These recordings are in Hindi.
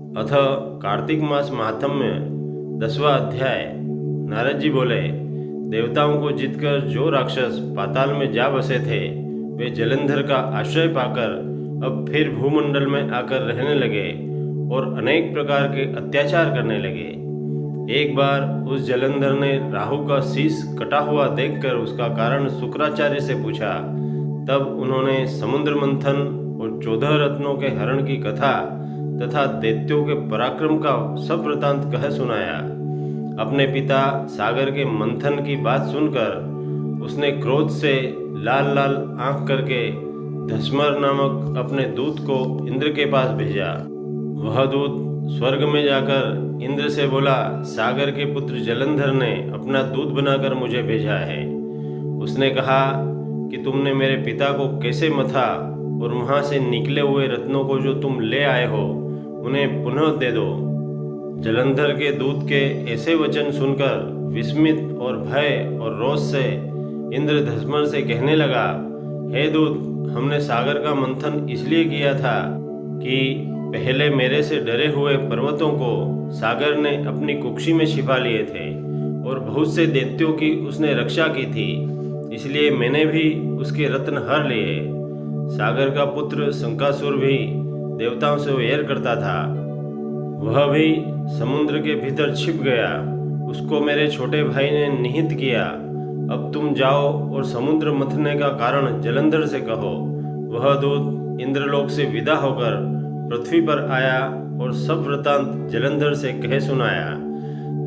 अथ कार्तिक मास महात्म्य 10वां अध्याय। नारद जी बोले, देवताओं को जीतकर जो राक्षस पाताल में जा बसे थे वे जलंधर का आश्रय पाकर अब फिर भूमंडल में आकर रहने लगे और अनेक प्रकार के अत्याचार करने लगे। एक बार उस जलंधर ने राहु का शीश कटा हुआ देखकर उसका कारण शुक्राचार्य से पूछा। तब उन्होंने समुद्र मंथन और 14 रत्नों के हरण की कथा तथा दैत्यों के पराक्रम का सब वृतांत कह सुनाया। अपने पिता सागर के मंथन की बात सुनकर उसने क्रोध से लाल लाल आंख करके धस्मर नामक अपने दूत को इंद्र के पास भेजा। वह दूत स्वर्ग में जाकर इंद्र से बोला, सागर के पुत्र जलंधर ने अपना दूत बनाकर मुझे भेजा है। उसने कहा कि तुमने मेरे पिता को कैसे मथा और वहां से निकले हुए रत्नों को जो तुम ले आए हो उन्हें पुनः दे दो। जलंधर के दूत के ऐसे वचन सुनकर विस्मित और भय और रोष से इंद्र धस्मर से कहने लगा, हे दूत, हमने सागर का मंथन इसलिए किया था कि पहले मेरे से डरे हुए पर्वतों को सागर ने अपनी कुक्षी में छिपा लिए थे और बहुत से दैत्यों की उसने रक्षा की थी, इसलिए मैंने भी उसके रत्न हर लिए। सागर का पुत्र शंकासुर भी देवताओं से वैर करता था, वह भी समुद्र के भीतर छिप गया, उसको मेरे छोटे भाई ने निहित किया। अब तुम जाओ और समुद्र मथने का कारण जलंधर से कहो। वह दूत इंद्रलोक से विदा होकर पृथ्वी पर आया और सब वृतांत जलंधर से कह सुनाया।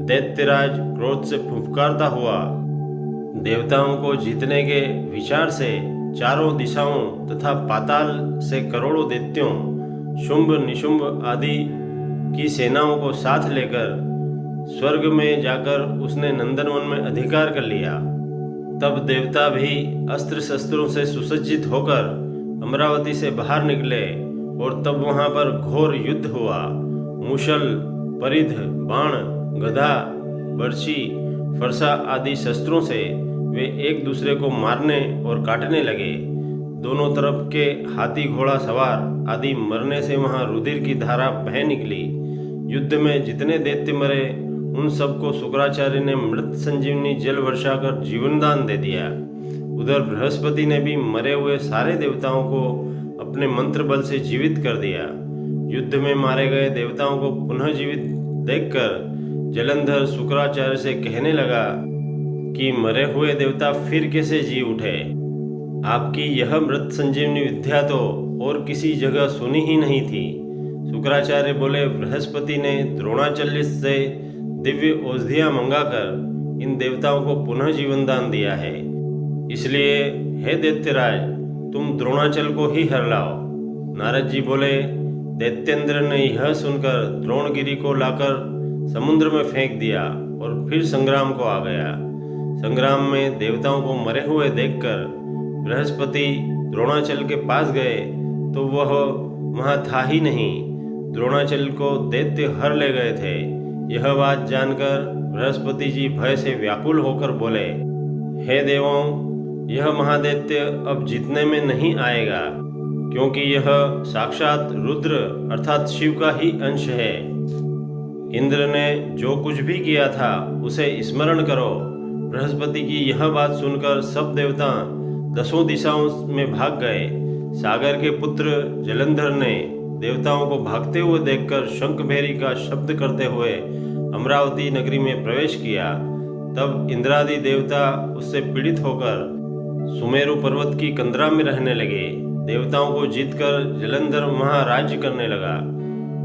दैत्यराज क्रोध से फुफकारता हुआ देवताओं को जीतने के विचार से चारों दिशाओं तथा पाताल से करोड़ों दैत्यों, शुंभ निशुंभ आदि की सेनाओं को साथ लेकर स्वर्ग में जाकर उसने नंदनवन में अधिकार कर लिया। तब देवता भी अस्त्र शस्त्रों से सुसज्जित होकर अमरावती से बाहर निकले और तब वहां पर घोर युद्ध हुआ। मुशल, परिध, बाण, गदा, बर्छी, फरसा आदि शस्त्रों से वे एक दूसरे को मारने और काटने लगे। दोनों तरफ के हाथी घोड़ा सवार आदि मरने से वहां रुधिर की धारा बह निकली। युद्ध में जितने दैत्य मरे उन सबको शुक्राचार्य ने मृत संजीवनी जल वर्षा कर जीवन दान दे दिया। उधर बृहस्पति ने भी मरे हुए सारे देवताओं को अपने मंत्र बल से जीवित कर दिया। युद्ध में मारे गए देवताओं को पुनः जीवित देखकर जलंधर शुक्राचार्य से कहने लगा कि मरे हुए देवता फिर कैसे जी उठे। आपकी यह मृत संजीवनी विद्या तो और किसी जगह सुनी ही नहीं थी। शुक्राचार्य बोले, बृहस्पति ने द्रोणाचार्य से दिव्य औषधियां मंगाकर इन देवताओं को पुनः जीवन दान दिया है, इसलिए हे दैत्यराज, तुम द्रोणाचल को ही हर लाओ। नारद जी बोले, दैत्येंद्र ने यह सुनकर द्रोणगिरी को लाकर समुद्र में फेंक दिया और फिर संग्राम को आ गया। संग्राम में देवताओं को मरे हुए देखकर बृहस्पति द्रोणाचल के पास गए तो वह वहां था ही नहीं। द्रोणाचल को दैत्य हर ले गए थे। यह बात जानकर बृहस्पति जी भय से व्याकुल होकर बोले, हे देवों, यह महादैत्य अब जीतने में नहीं आएगा, क्योंकि यह साक्षात रुद्र अर्थात शिव का ही अंश है। इंद्र ने जो कुछ भी किया था उसे स्मरण करो। बृहस्पति की यह बात सुनकर सब देवता दसों दिशाओं में भाग गए। सागर के पुत्र जलंधर ने देवताओं को भागते हुए देखकर शंखभेरी का शब्द करते हुए अमरावती नगरी में प्रवेश किया। तब इंद्रादि देवता उससे पीड़ित होकर सुमेरु पर्वत की कंदरा में रहने लगे। देवताओं को जीतकर जलंधर वहां राज्य करने लगा।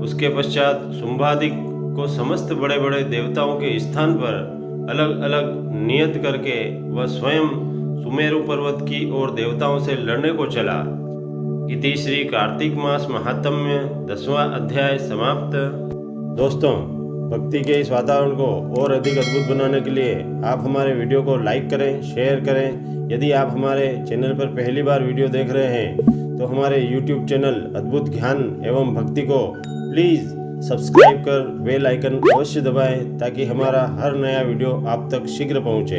उसके पश्चात शुंभादि को समस्त बड़े बड़े देवताओं के स्थान पर अलग अलग नियत करके वह स्वयं सुमेरु पर्वत की ओर देवताओं से लड़ने को चला। इति श्री कार्तिक मास महात्म्य 10वां अध्याय समाप्त। दोस्तों, भक्ति के इस वातावरण को और अधिक अद्भुत बनाने के लिए आप हमारे वीडियो को लाइक करें, शेयर करें। यदि आप हमारे चैनल पर पहली बार वीडियो देख रहे हैं तो हमारे YouTube चैनल अद्भुत ज्ञान एवं भक्ति को प्लीज़ सब्सक्राइब कर बेल आइकन अवश्य दबाएं ताकि हमारा हर नया वीडियो आप तक शीघ्र पहुंचे।